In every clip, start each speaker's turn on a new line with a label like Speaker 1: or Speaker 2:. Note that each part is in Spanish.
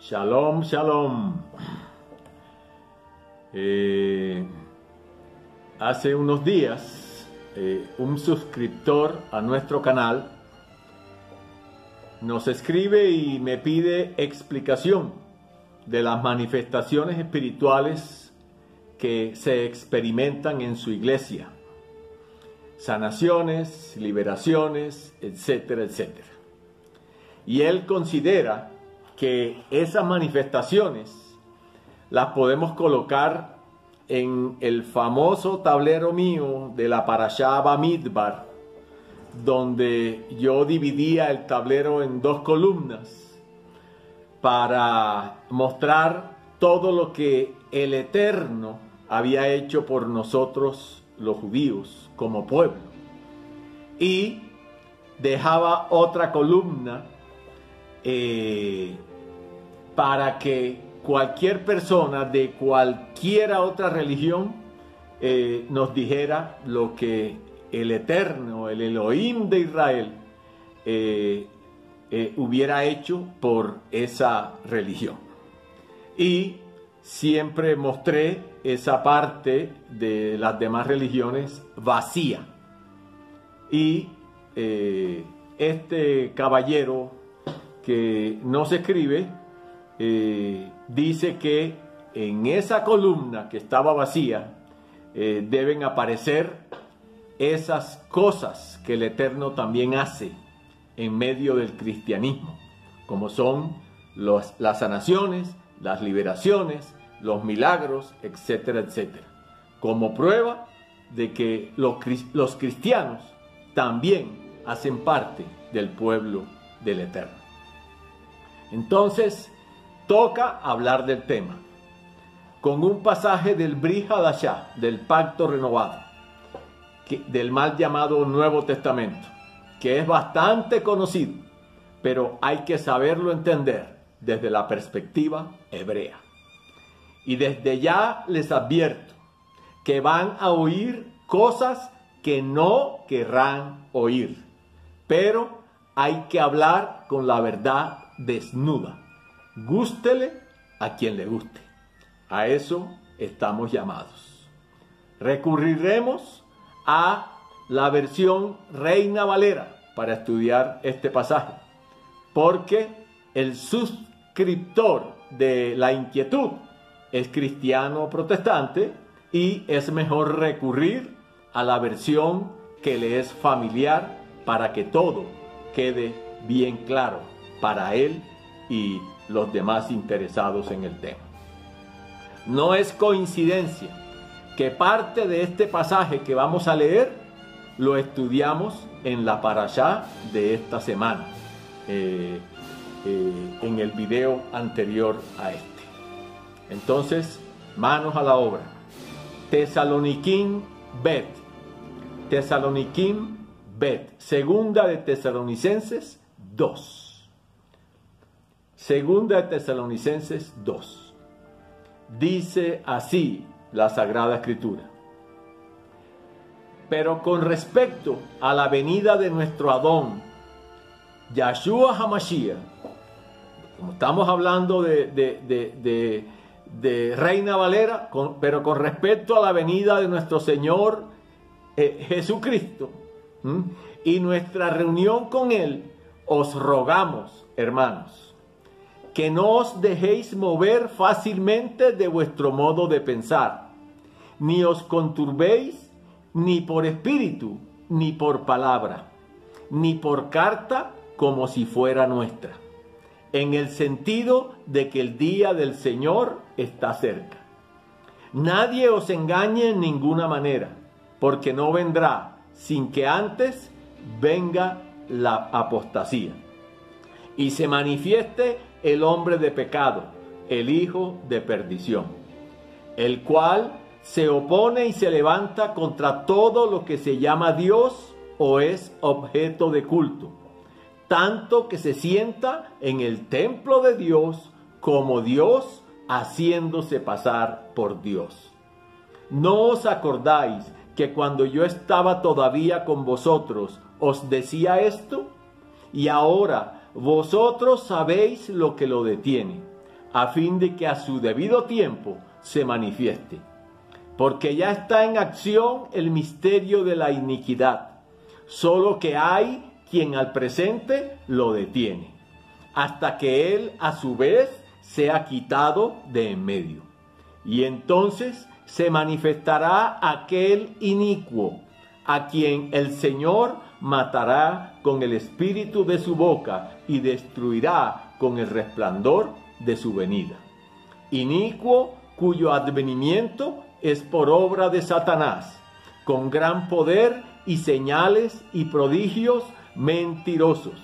Speaker 1: Shalom, shalom. Hace unos días, un suscriptor a nuestro canal nos escribe y me pide explicación de las manifestaciones espirituales que se experimentan en su iglesia. Sanaciones, liberaciones, etcétera, etcétera. Y él considera que esas manifestaciones las podemos colocar en el famoso tablero mío de la Parashá Bamidbar, donde yo dividía el tablero en dos columnas para mostrar todo lo que el Eterno había hecho por nosotros los judíos como pueblo, y dejaba otra columna para que cualquier persona de cualquiera otra religión nos dijera lo que el Eterno, el Elohim de Israel, hubiera hecho por esa religión. Y siempre mostré esa parte de las demás religiones vacía. Y este caballero que nos escribe dice que en esa columna que estaba vacía deben aparecer esas cosas que el Eterno también hace en medio del cristianismo, como son las sanaciones, las liberaciones, los milagros, etcétera, etcétera, como prueba de que los cristianos también hacen parte del pueblo del Eterno. Entonces, toca hablar del tema con un pasaje del Brit Hadashah, del Pacto Renovado, del mal llamado Nuevo Testamento, que es bastante conocido, pero hay que saberlo entender desde la perspectiva hebrea. Y desde ya les advierto que van a oír cosas que no querrán oír, pero hay que hablar con la verdad desnuda, gústele a quien le guste. A eso estamos llamados. Recurriremos a la versión Reina Valera para estudiar este pasaje, porque el suscriptor de la inquietud es cristiano protestante y es mejor recurrir a la versión que le es familiar para que todo quede bien claro para él y los demás interesados en el tema. No es coincidencia que parte de este pasaje que vamos a leer lo estudiamos en la parashá de esta semana, en el video anterior a este. Entonces, manos a la obra. Tesaloniquín Bet. Tesaloniquín Bet. Segunda de Tesalonicenses 2. Segunda de Tesalonicenses 2. Dice así la Sagrada Escritura: pero con respecto a la venida de nuestro Adón, Yahshua HaMashiach, como estamos hablando de Reina Valera, pero con respecto a la venida de nuestro Señor Jesucristo y nuestra reunión con Él, os rogamos, hermanos, que no os dejéis mover fácilmente de vuestro modo de pensar, ni os conturbéis ni por espíritu, ni por palabra, ni por carta como si fuera nuestra, en el sentido de que el día del Señor está cerca. Nadie os engañe en ninguna manera, porque no vendrá sin que antes venga la apostasía y se manifieste el hombre de pecado, el hijo de perdición, el cual se opone y se levanta contra todo lo que se llama Dios o es objeto de culto, tanto que se sienta en el templo de Dios como Dios, haciéndose pasar por Dios. ¿No os acordáis que cuando yo estaba todavía con vosotros os decía esto? Y ahora vosotros sabéis lo que lo detiene, a fin de que a su debido tiempo se manifieste. Porque ya está en acción el misterio de la iniquidad, solo que hay quien al presente lo detiene, hasta que él a su vez sea quitado de en medio. Y entonces se manifestará aquel inicuo, a quien el Señor matará con el espíritu de su boca y destruirá con el resplandor de su venida. Inicuo cuyo advenimiento es por obra de Satanás, con gran poder y señales y prodigios mentirosos,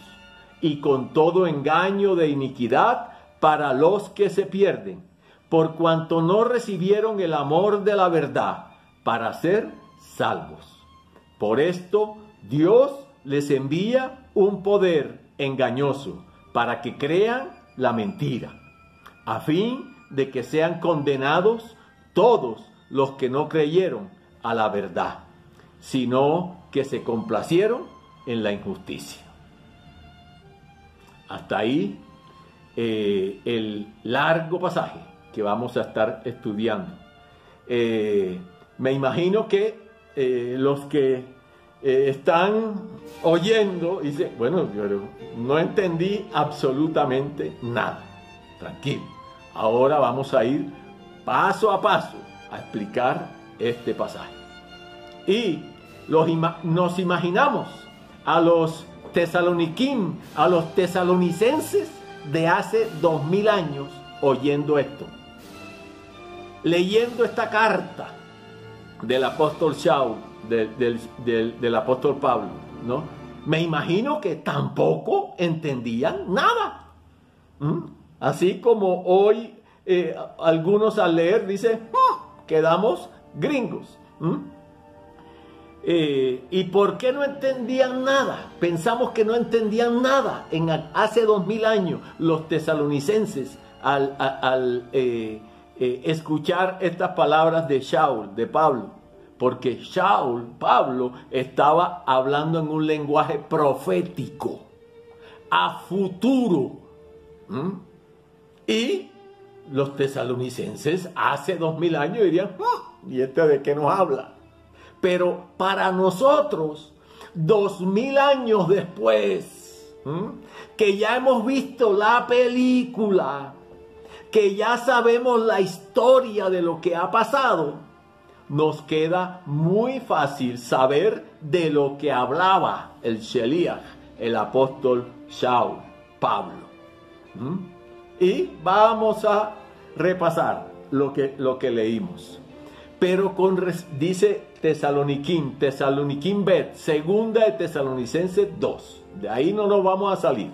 Speaker 1: y con todo engaño de iniquidad para los que se pierden, por cuanto no recibieron el amor de la verdad para ser salvos. Por esto Dios les envía un poder engañoso para que crean la mentira, a fin de que sean condenados todos los que no creyeron a la verdad, sino que se complacieron en la injusticia. Hasta ahí el largo pasaje que vamos a estar estudiando. Me imagino que los que están oyendo dicen, bueno, yo no entendí absolutamente nada. Tranquilo, ahora vamos a ir paso a paso a explicar este pasaje. Y nos imaginamos a los tesalonicenses de hace 2000 años oyendo esto, leyendo esta carta del apóstol Shaul, del apóstol Pablo, ¿no? Me imagino que tampoco entendían nada. Así como hoy algunos al leer dicen, quedamos gringos. ¿Y por qué no entendían nada? Pensamos que no entendían nada hace 2000 años los tesalonicenses al escuchar estas palabras de Shaul, de Pablo. Porque Pablo, estaba hablando en un lenguaje profético, a futuro. Y los tesalonicenses hace 2000 años dirían, ¿y este de qué nos habla? Pero para nosotros, 2000 años después, que ya hemos visto la película, que ya sabemos la historia de lo que ha pasado, nos queda muy fácil saber de lo que hablaba el Sheliach, el apóstol Shaul, Pablo. Y vamos a repasar lo que leímos. Pero dice Tesaloniquín Bet, segunda de Tesalonicenses 2. De ahí no nos vamos a salir.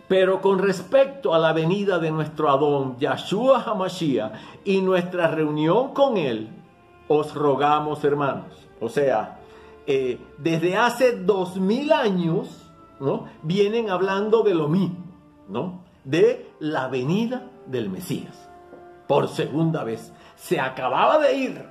Speaker 1: Pero con respecto a la venida de nuestro Adón, Yahshua HaMashiach, y nuestra reunión con él, os rogamos, hermanos. O sea, desde hace 2000 años, ¿no?, vienen hablando de lo mismo, ¿no?, de la venida del Mesías. Por segunda vez. Se acababa de ir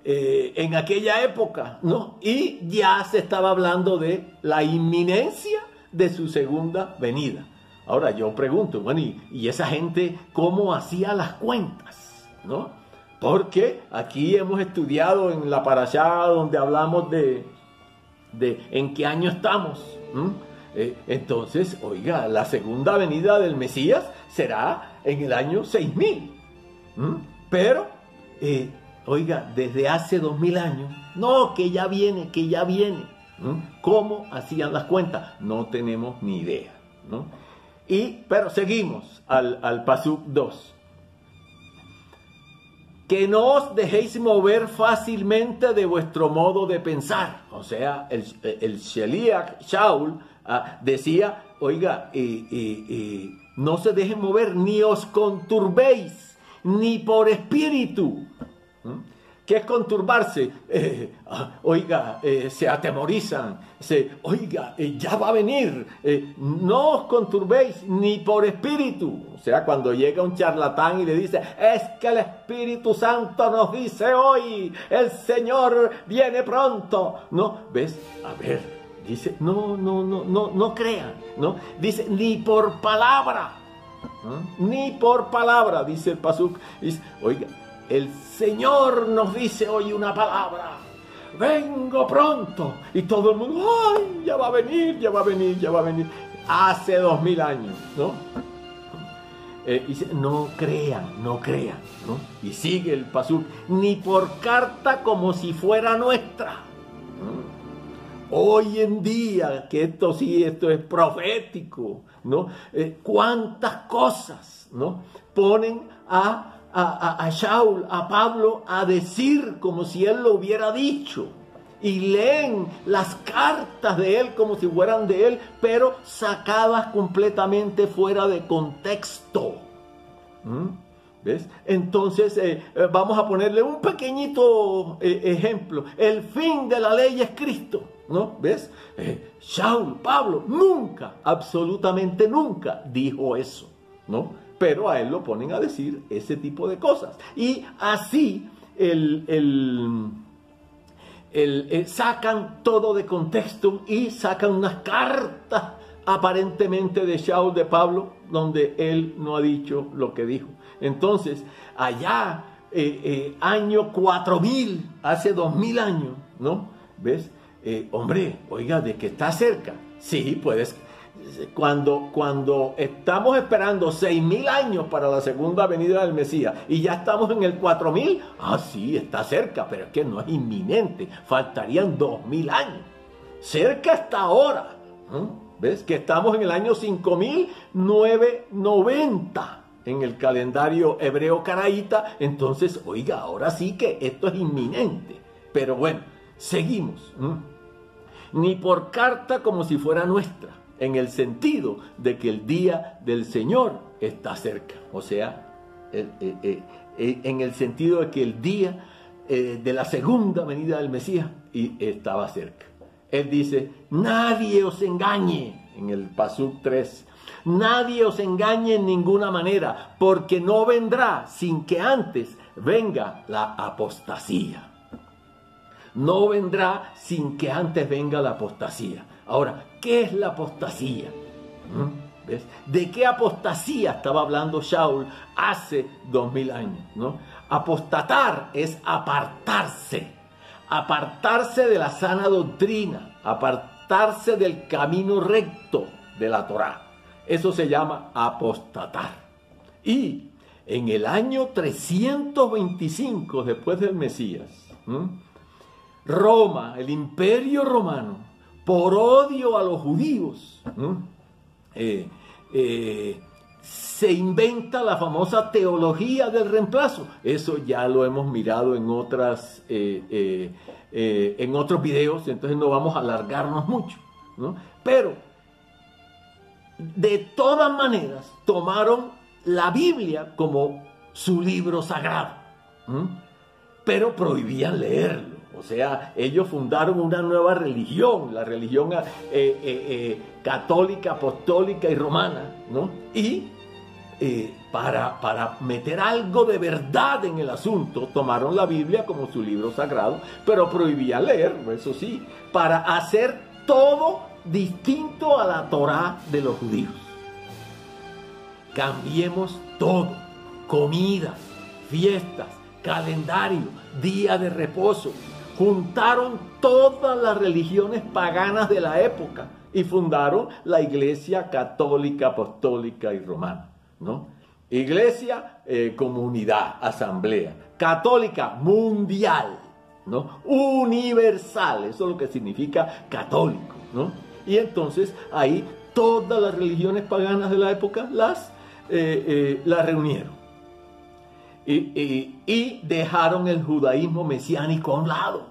Speaker 1: en aquella época, ¿no? Y ya se estaba hablando de la inminencia de su segunda venida. Ahora yo pregunto, bueno, ¿y esa gente cómo hacía las cuentas? ¿No? Porque aquí hemos estudiado en la parashá donde hablamos de en qué año estamos. Entonces, oiga, la segunda venida del Mesías será en el año 6000. Pero, oiga, desde hace 2000 años, no, que ya viene. ¿Cómo hacían las cuentas? No tenemos ni idea, ¿no? Pero seguimos al Pasuk 2. Que no os dejéis mover fácilmente de vuestro modo de pensar. O sea, el Sheliach Shaul decía, oiga, no se dejen mover, ni os conturbéis, ni por espíritu. ¿Qué es conturbarse? Se atemorizan, ya va a venir. No os conturbéis ni por espíritu. O sea, cuando llega un charlatán y le dice, es que el Espíritu Santo nos dice hoy, el Señor viene pronto. No, ¿ves? A ver, dice, no crean, ¿no? Dice, ni por palabra, ni por palabra, dice el pasuk. Dice, oiga, el Señor nos dice hoy una palabra, vengo pronto, y todo el mundo, ay, ya va a venir, ya va a venir, ya va a venir, hace 2000 años, ¿no? Dice, no crean, no crean, ¿no? Y sigue el pasuk, ni por carta como si fuera nuestra. Hoy en día, que esto es profético, ¿no? Cuántas cosas, ¿no? Ponen a Shaul, a Pablo, a decir como si él lo hubiera dicho. Y leen las cartas de él como si fueran de él, pero sacadas completamente fuera de contexto. ¿Ves? Entonces, vamos a ponerle un pequeñito ejemplo. El fin de la ley es Cristo, ¿no? ¿Ves? Shaul, Pablo, nunca, absolutamente nunca dijo eso, ¿no? Pero a él lo ponen a decir ese tipo de cosas. Y así sacan todo de contexto y sacan unas cartas aparentemente de Shaul, de Pablo, donde él no ha dicho lo que dijo. Entonces, allá, año 4000, hace 2000 años, ¿no? ¿Ves? Hombre, oiga, de que está cerca. Sí, puedes. Cuando estamos esperando 6000 años para la segunda venida del Mesías y ya estamos en el 4000, sí, está cerca, pero es que no es inminente, faltarían 2000 años. Cerca está ahora, ¿ves? Que estamos en el año 5990 en el calendario hebreo caraíta. Entonces, oiga, ahora sí que esto es inminente. Pero bueno, seguimos. Ni por carta como si fuera nuestra, en el sentido de que el día del Señor está cerca. O sea, en el sentido de que el día de la segunda venida del Mesías estaba cerca. Él dice, nadie os engañe, en el pasuk 3, nadie os engañe en ninguna manera, porque no vendrá sin que antes venga la apostasía. No vendrá sin que antes venga la apostasía. Ahora, ¿qué es la apostasía? ¿Ves? ¿De qué apostasía estaba hablando Shaul hace 2000 años? ¿No? Apostatar es apartarse. Apartarse de la sana doctrina. Apartarse del camino recto de la Torá. Eso se llama apostatar. Y en el año 325 después del Mesías, Roma, el imperio romano, por odio a los judíos, se inventa la famosa teología del reemplazo. Eso ya lo hemos mirado en otros videos, entonces no vamos a alargarnos mucho, ¿no? Pero de todas maneras tomaron la Biblia como su libro sagrado, pero prohibían leerlo. O sea, ellos fundaron una nueva religión, la religión católica, apostólica y romana, ¿no? Y para meter algo de verdad en el asunto, tomaron la Biblia como su libro sagrado, pero prohibían leerlo, eso sí, para hacer todo distinto a la Torá de los judíos. Cambiemos todo, comidas, fiestas, calendario, día de reposo. Juntaron todas las religiones paganas de la época y fundaron la Iglesia Católica, Apostólica y Romana, ¿no? Iglesia, comunidad, asamblea. Católica, mundial, ¿no? Universal, eso es lo que significa católico, ¿no? Y entonces ahí todas las religiones paganas de la época las reunieron. Y dejaron el judaísmo mesiánico a un lado,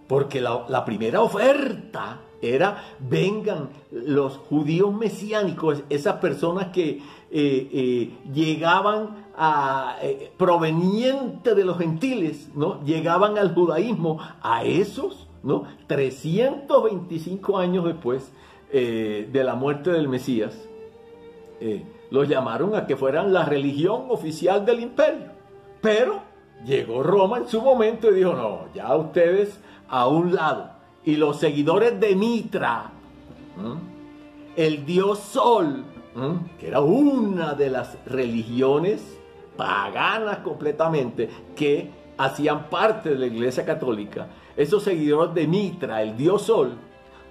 Speaker 1: porque la primera oferta era, vengan los judíos mesiánicos, esas personas que llegaban provenientes de los gentiles, ¿no? Llegaban al judaísmo, a esos, ¿no? 325 años después de la muerte del Mesías, los llamaron a que fueran la religión oficial del imperio. Pero llegó Roma en su momento y dijo, no, ya ustedes a un lado. y los seguidores de Mitra, el dios Sol, que era una de las religiones paganas completamente que hacían parte de la Iglesia Católica, esos seguidores de Mitra, el dios Sol,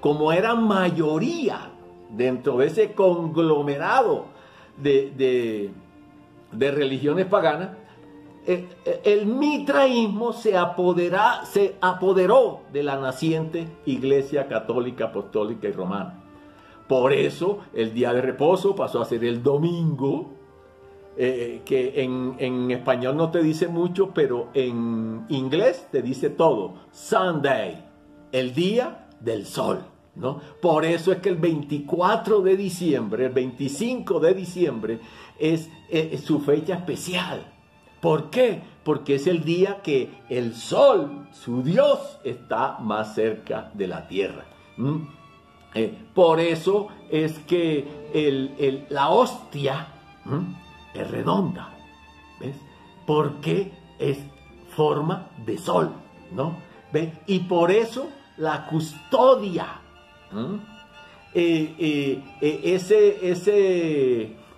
Speaker 1: como eran mayoría dentro de ese conglomerado de religiones paganas, el mitraísmo se apoderó de la naciente Iglesia Católica, Apostólica y Romana. Por eso el día de reposo pasó a ser el domingo, que en español no te dice mucho, pero en inglés te dice todo. Sunday, el día del sol, ¿no? Por eso es que el 24 de diciembre, el 25 de diciembre es su fecha especial. ¿Por qué? Porque es el día que el sol, su Dios, está más cerca de la tierra. Por eso es que la hostia es redonda, ¿ves? Porque es forma de sol, ¿no? ¿Ves? Y por eso la custodia,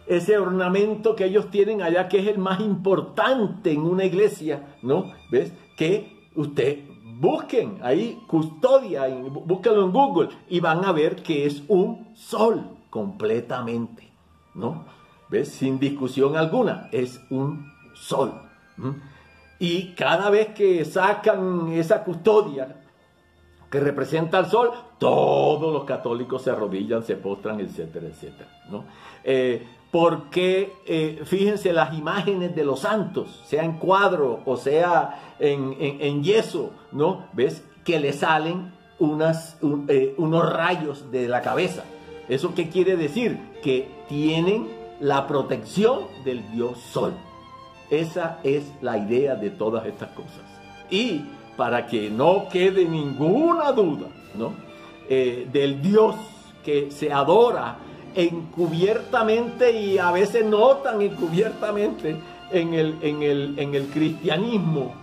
Speaker 1: ese ornamento que ellos tienen allá, que es el más importante en una iglesia, ¿no? ¿Ves? Que usted busquen ahí, custodia, búsquenlo en Google y van a ver que es un sol completamente, ¿no? ¿Ves? Sin discusión alguna, es un sol. Y cada vez que sacan esa custodia que representa al sol, todos los católicos se arrodillan, se postran, etcétera, etcétera, ¿no? Porque fíjense las imágenes de los santos, sea en cuadro o sea en yeso, ¿no? ¿Ves? Que le salen unos rayos de la cabeza. ¿Eso qué quiere decir? Que tienen la protección del dios Sol. Esa es la idea de todas estas cosas. Y para que no quede ninguna duda, ¿no? Del Dios que se adora encubiertamente y a veces no tan encubiertamente en el cristianismo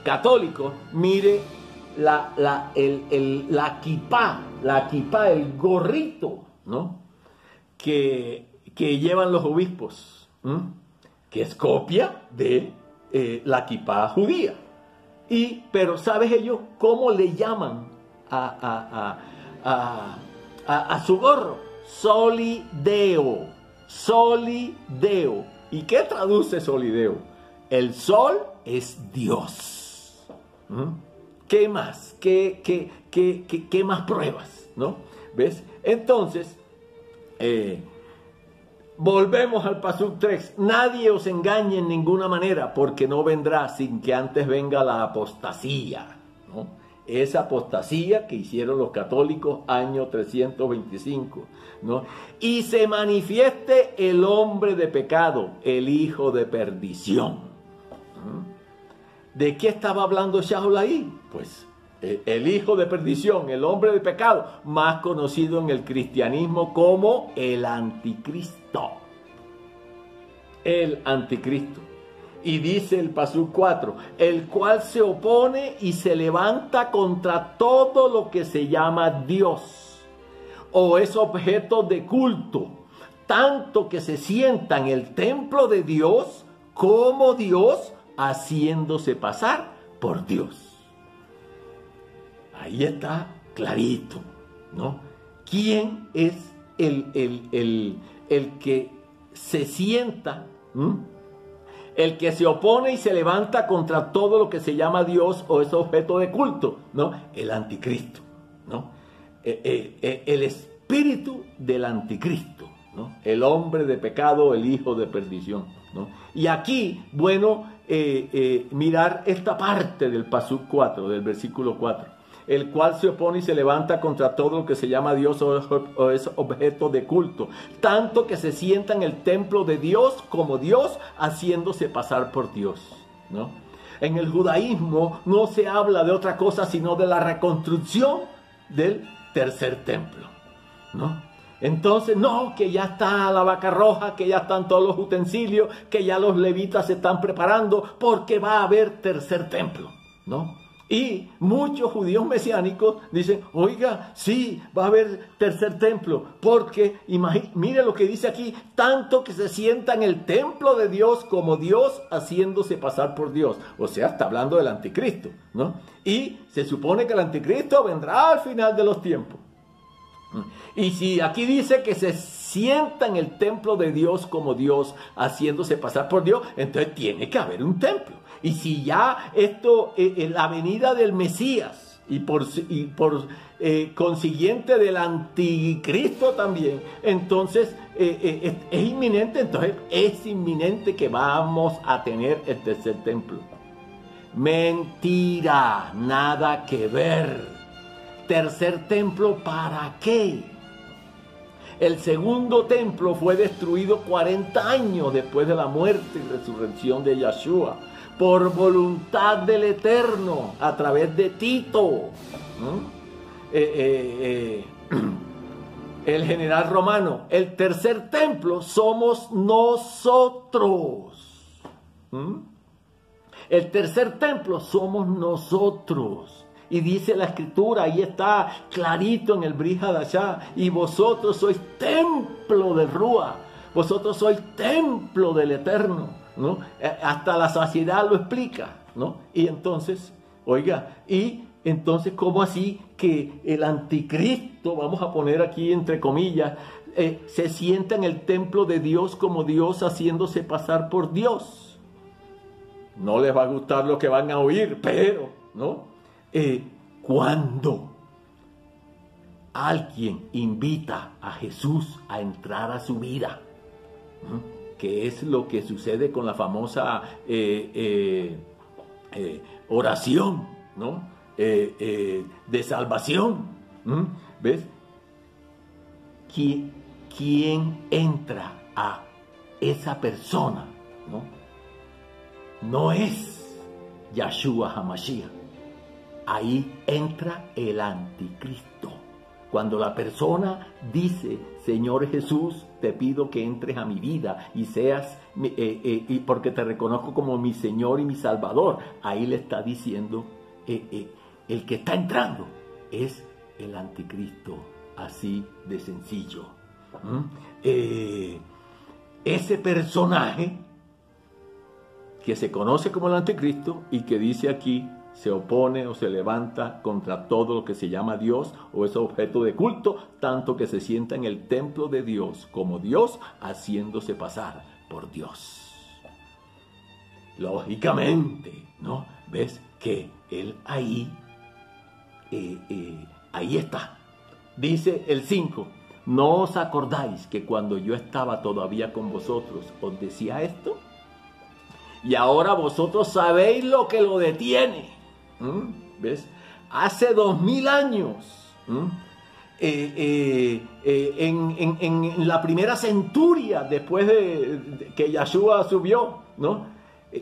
Speaker 1: católico, mire la kipá, el gorrito, ¿no? que llevan los obispos, que es copia de la kipá judía. Pero ¿sabes ellos cómo le llaman a su gorro? Solideo. ¿Y qué traduce solideo? El sol es Dios. ¿Qué más? ¿Qué más pruebas? ¿No? ¿Ves? Entonces, volvemos al Pasuk 3. Nadie os engañe en ninguna manera, porque no vendrá sin que antes venga la apostasía, ¿no? Esa apostasía que hicieron los católicos año 325, ¿no? Y se manifieste el hombre de pecado, el hijo de perdición. ¿De qué estaba hablando Shaul ahí? Pues el hijo de perdición, el hombre de pecado, más conocido en el cristianismo como el anticristo. El anticristo. Y dice el Pasuk 4, el cual se opone y se levanta contra todo lo que se llama Dios o es objeto de culto, tanto que se sienta en el templo de Dios como Dios, haciéndose pasar por Dios. Ahí está clarito, ¿no? ¿Quién es el que se sienta? El que se opone y se levanta contra todo lo que se llama Dios o es objeto de culto, ¿no? El anticristo, ¿no? El espíritu del anticristo, ¿no? El hombre de pecado, el hijo de perdición, ¿no? Y aquí, bueno, mirar esta parte del Pasuk 4, del versículo 4. El cual se opone y se levanta contra todo lo que se llama Dios o es objeto de culto, tanto que se sienta en el templo de Dios como Dios, haciéndose pasar por Dios, ¿no? En el judaísmo no se habla de otra cosa sino de la reconstrucción del tercer templo, ¿no? Entonces, no, que ya está la vaca roja, que ya están todos los utensilios, que ya los levitas se están preparando porque va a haber tercer templo, ¿no? Y muchos judíos mesiánicos dicen, oiga, sí, va a haber tercer templo, porque mire lo que dice aquí, tanto que se sienta en el templo de Dios como Dios haciéndose pasar por Dios. O sea, está hablando del anticristo, ¿no? Y se supone que el anticristo vendrá al final de los tiempos. Y si aquí dice que se sienta en el templo de Dios como Dios haciéndose pasar por Dios, entonces tiene que haber un templo. Y si ya esto, la venida del Mesías y por consiguiente del anticristo también, entonces es inminente, entonces es inminente que vamos a tener el tercer templo. Mentira, nada que ver. ¿Tercer templo para qué? El segundo templo fue destruido 40 años después de la muerte y resurrección de Yeshua, por voluntad del Eterno, a través de Tito, el general romano. El tercer templo somos nosotros. El tercer templo somos nosotros. Y dice la escritura, ahí está clarito en el Brit Hadashah, y vosotros sois templo del Ruach, vosotros sois templo del Eterno, ¿no? Hasta la saciedad lo explica, ¿no? Y entonces, oiga, y entonces, ¿cómo así que el anticristo, vamos a poner aquí entre comillas, se sienta en el templo de Dios como Dios haciéndose pasar por Dios? No les va a gustar lo que van a oír, pero, ¿no? Cuando alguien invita a Jesús a entrar a su vida, que es lo que sucede con la famosa oración, ¿no? De salvación, ¿ves? ¿Quién entra a esa persona? No es Yeshua HaMashiach. Ahí entra el anticristo. Cuando la persona dice, Señor Jesús, te pido que entres a mi vida y seas, porque te reconozco como mi Señor y mi Salvador. Ahí le está diciendo, el que está entrando es el anticristo. Así de sencillo. Ese personaje que se conoce como el anticristo y que dice aquí, se opone o se levanta contra todo lo que se llama Dios o es objeto de culto, tanto que se sienta en el templo de Dios como Dios, haciéndose pasar por Dios. Lógicamente, ¿no? Ves que él ahí está. Dice el 5, ¿no os acordáis que cuando yo estaba todavía con vosotros os decía esto? Y ahora vosotros sabéis lo que lo detiene. ¿Ves? Hace 2000 años, en la primera centuria después de que Yeshua subió, ¿no?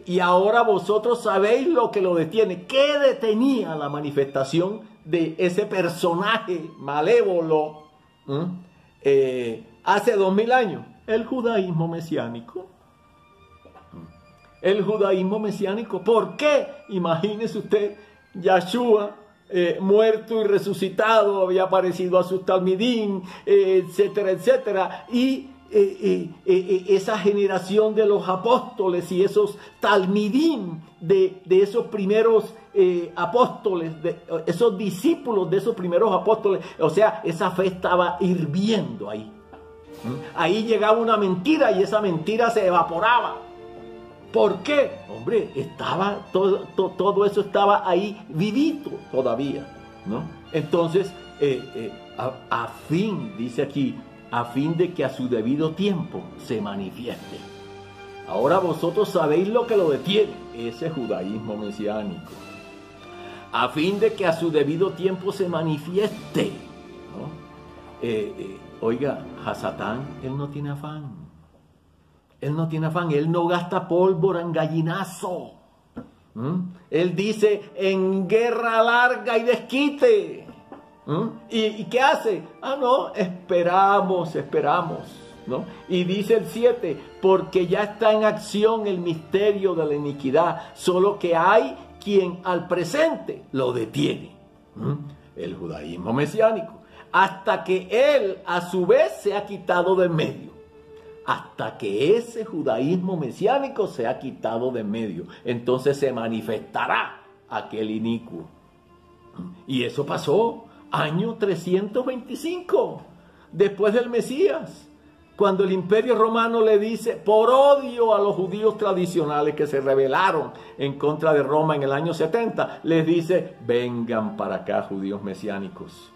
Speaker 1: Y ahora vosotros sabéis lo que lo detiene. ¿Qué detenía la manifestación de ese personaje malévolo hace 2000 años? El judaísmo mesiánico. El judaísmo mesiánico. ¿Por qué? Imagínese usted, Yeshua, muerto y resucitado, había aparecido a sus talmidim, etcétera, etcétera. Y esa generación de los apóstoles y esos talmidim de esos primeros apóstoles, de esos discípulos de esos primeros apóstoles, o sea, esa fe estaba hirviendo ahí. Ahí llegaba una mentira y esa mentira se evaporaba. ¿Por qué? Hombre, estaba todo eso estaba ahí vivito todavía, ¿no? Entonces, a fin, dice aquí, a fin de que a su debido tiempo se manifieste. Ahora vosotros sabéis lo que lo detiene, ese judaísmo mesiánico. A fin de que a su debido tiempo se manifieste, ¿no? Oiga, Hasatán, él no tiene afán. Él no tiene afán, él no gasta pólvora en gallinazo. Él dice, en guerra larga y desquite. ¿Y qué hace? No, esperamos, ¿no? Y dice el 7, porque ya está en acción el misterio de la iniquidad, solo que hay quien al presente lo detiene. El judaísmo mesiánico. Hasta que él a su vez sea quitado de en medio. Hasta que ese judaísmo mesiánico sea quitado de en medio. Entonces se manifestará aquel inicuo. Y eso pasó año 325, después del Mesías, cuando el Imperio Romano le dice, por odio a los judíos tradicionales que se rebelaron en contra de Roma en el año 70, les dice, vengan para acá, judíos mesiánicos.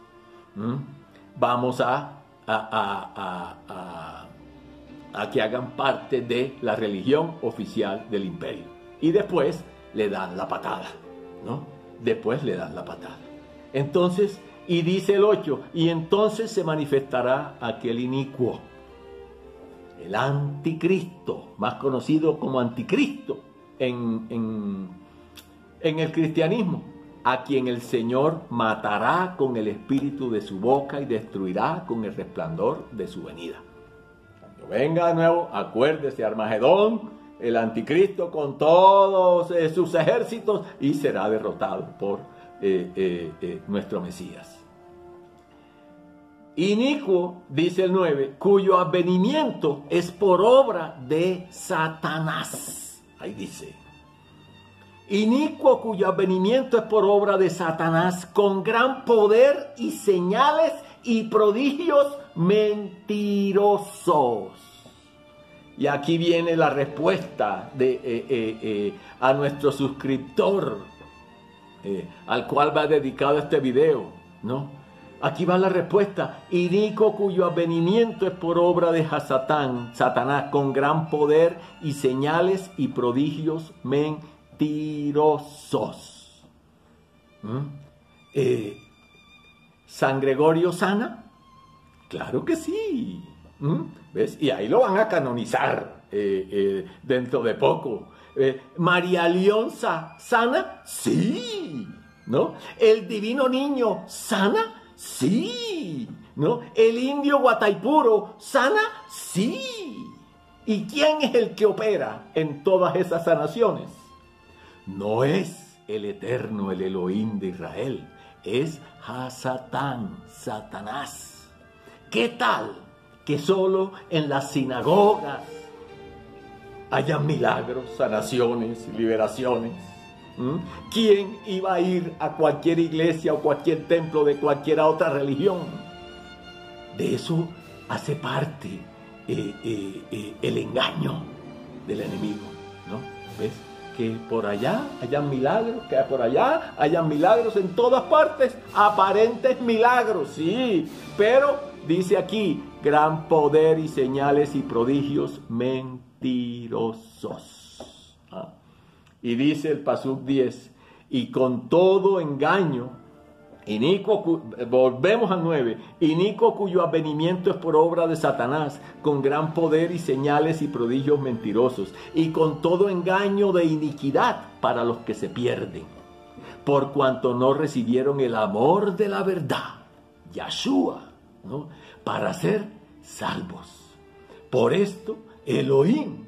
Speaker 1: Vamos a que hagan parte de la religión oficial del imperio. Y después le dan la patada, ¿no? Después le dan la patada. Entonces, y dice el 8, y entonces se manifestará aquel inicuo, el anticristo, más conocido como anticristo en el cristianismo, a quien el Señor matará con el espíritu de su boca y destruirá con el resplandor de su venida. Cuando venga de nuevo, acuérdese, Armagedón, el anticristo con todos sus ejércitos, y será derrotado por nuestro Mesías. Inicuo, dice el 9, cuyo advenimiento es por obra de Satanás. Ahí dice. Inicuo cuyo advenimiento es por obra de Satanás, con gran poder y señales y prodigios mentirosos. Y aquí viene la respuesta a nuestro suscriptor, al cual va dedicado este video, ¿no? Aquí va la respuesta. Inicuo cuyo advenimiento es por obra de Satanás, con gran poder y señales y prodigios mentirosos. ¿San Gregorio sana? Claro que sí. ¿Ves? Y ahí lo van a canonizar dentro de poco. ¿María Leonza sana? Sí. ¿No? ¿El divino niño sana? Sí. ¿No? ¿El indio Guataipuro sana? Sí. ¿Y quién es el que opera en todas esas sanaciones? No es el Eterno, el Elohim de Israel, es Hasatán, Satanás. ¿Qué tal que solo en las sinagogas hayan milagros, sanaciones, liberaciones? ¿Quién iba a ir a cualquier iglesia o cualquier templo de cualquier otra religión? De eso hace parte el engaño del enemigo, ¿no? ¿Ves? Que por allá hayan milagros, que por allá hayan milagros en todas partes, aparentes milagros, sí, pero dice aquí, gran poder y señales y prodigios mentirosos. Y dice el Pasuk 10, y con todo engaño, volvemos al 9, inicuo cuyo advenimiento es por obra de Satanás, con gran poder y señales y prodigios mentirosos, y con todo engaño de iniquidad para los que se pierden, por cuanto no recibieron el amor de la verdad, Yahshua, ¿no? Para ser salvos. Por esto, Elohim,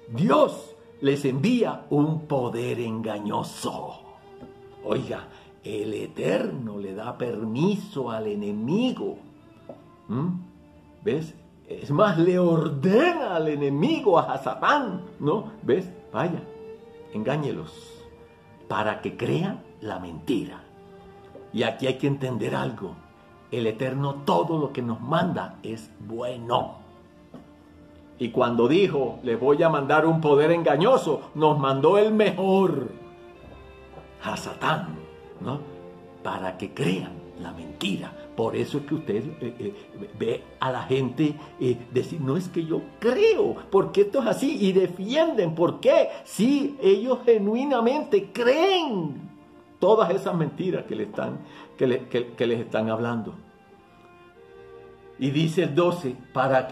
Speaker 1: Dios, les envía un poder engañoso. Oiga, el Eterno le da permiso al enemigo. ¿Ves? Es más, le ordena al enemigo, a Satán, ¿no? ¿Ves? Vaya, engáñelos para que crean la mentira. Y aquí hay que entender algo. El Eterno todo lo que nos manda es bueno. Y cuando dijo, les voy a mandar un poder engañoso, nos mandó el mejor, a Satán, ¿no? Para que crean la mentira. Por eso es que usted ve a la gente decir, no es que yo creo, porque esto es así, y defienden. ¿Por qué? Sí, ellos genuinamente creen todas esas mentiras que les están hablando. Y dice el 12,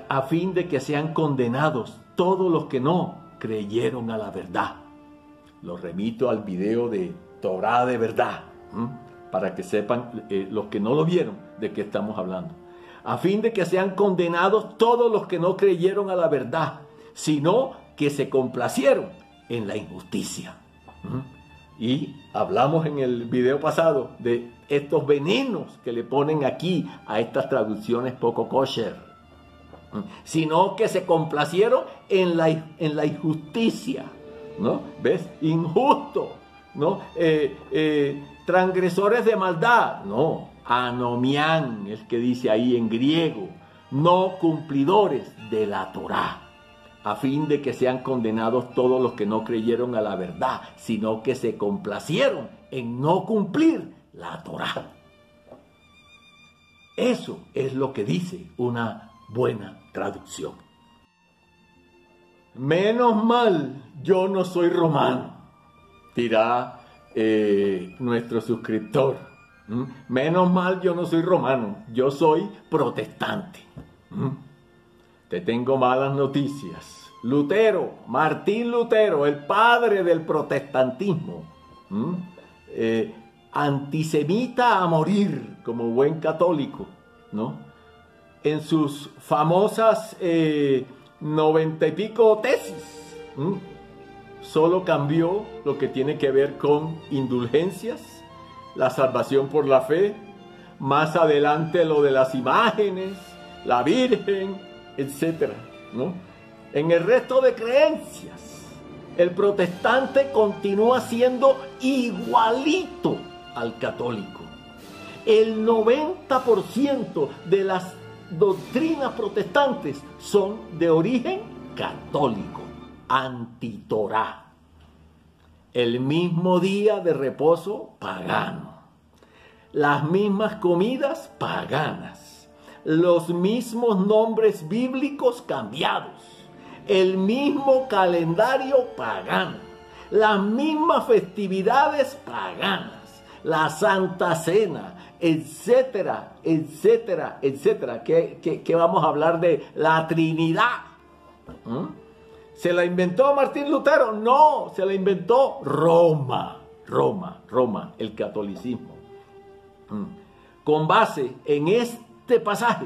Speaker 1: a fin de que sean condenados todos los que no creyeron a la verdad. Los remito al video de Torah de verdad, para que sepan los que no lo vieron de qué estamos hablando. A fin de que sean condenados todos los que no creyeron a la verdad, sino que se complacieron en la injusticia. Y hablamos en el video pasado de estos venenos que le ponen aquí a estas traducciones poco kosher, sino que se complacieron en la injusticia, ¿no? ¿Ves? Injusto, ¿no? Transgresores de maldad, no. Anomián, el que dice ahí en griego, no cumplidores de la Torá, a fin de que sean condenados todos los que no creyeron a la verdad, sino que se complacieron en no cumplir la Torá. Eso es lo que dice una buena traducción. Menos mal, yo no soy romano, dirá nuestro suscriptor. Menos mal, yo no soy romano, yo soy protestante. Te tengo malas noticias. Lutero, Martín Lutero, el padre del protestantismo, antisemita a morir como buen católico, ¿no? En sus famosas 90 y pico tesis, solo cambió lo que tiene que ver con indulgencias, la salvación por la fe, más adelante lo de las imágenes, la Virgen, etcétera, ¿no? En el resto de creencias, el protestante continúa siendo igualito al católico. El 90% de las doctrinas protestantes son de origen católico, anti-Torá. El mismo día de reposo pagano, las mismas comidas paganas, los mismos nombres bíblicos cambiados, el mismo calendario pagano, las mismas festividades paganas, la Santa Cena, etcétera, etcétera, etcétera. ¿Qué vamos a hablar de la Trinidad? ¿Se la inventó Martín Lutero? No, se la inventó Roma, el catolicismo. Con base en este pasaje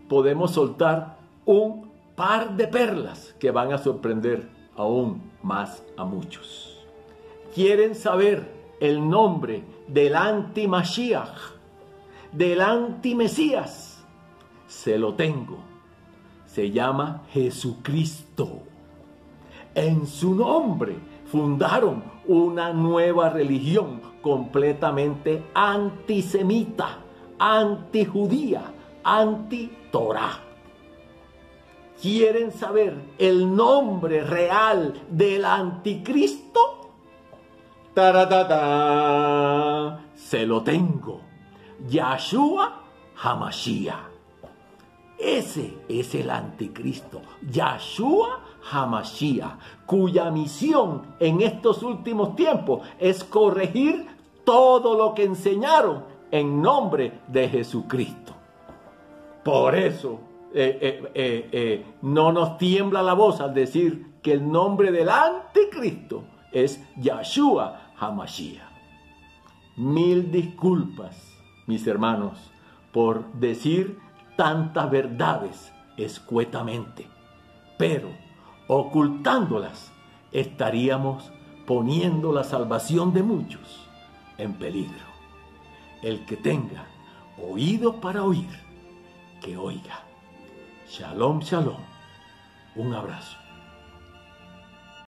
Speaker 1: podemos soltar un par de perlas que van a sorprender aún más a muchos. ¿Quieren saber el nombre del anti-Mashiach, del anti-Mesías? Se lo tengo. Se llama Jesucristo. En su nombre fundaron una nueva religión completamente antisemita, antijudía, anti-Torá. ¿Quieren saber el nombre real del anticristo? ¡Taratata! Se lo tengo. Yahshua HaMashiach. Ese es el anticristo, Yahshua HaMashiach, cuya misión en estos últimos tiempos es corregir todo lo que enseñaron en nombre de Jesucristo. Por eso no nos tiembla la voz al decir que el nombre del anticristo es Yahshua HaMashiach. Mil disculpas, mis hermanos, por decir tantas verdades escuetamente, pero ocultándolas estaríamos poniendo la salvación de muchos en peligro. El que tenga oídos para oír, que oiga. Shalom, shalom. Un abrazo.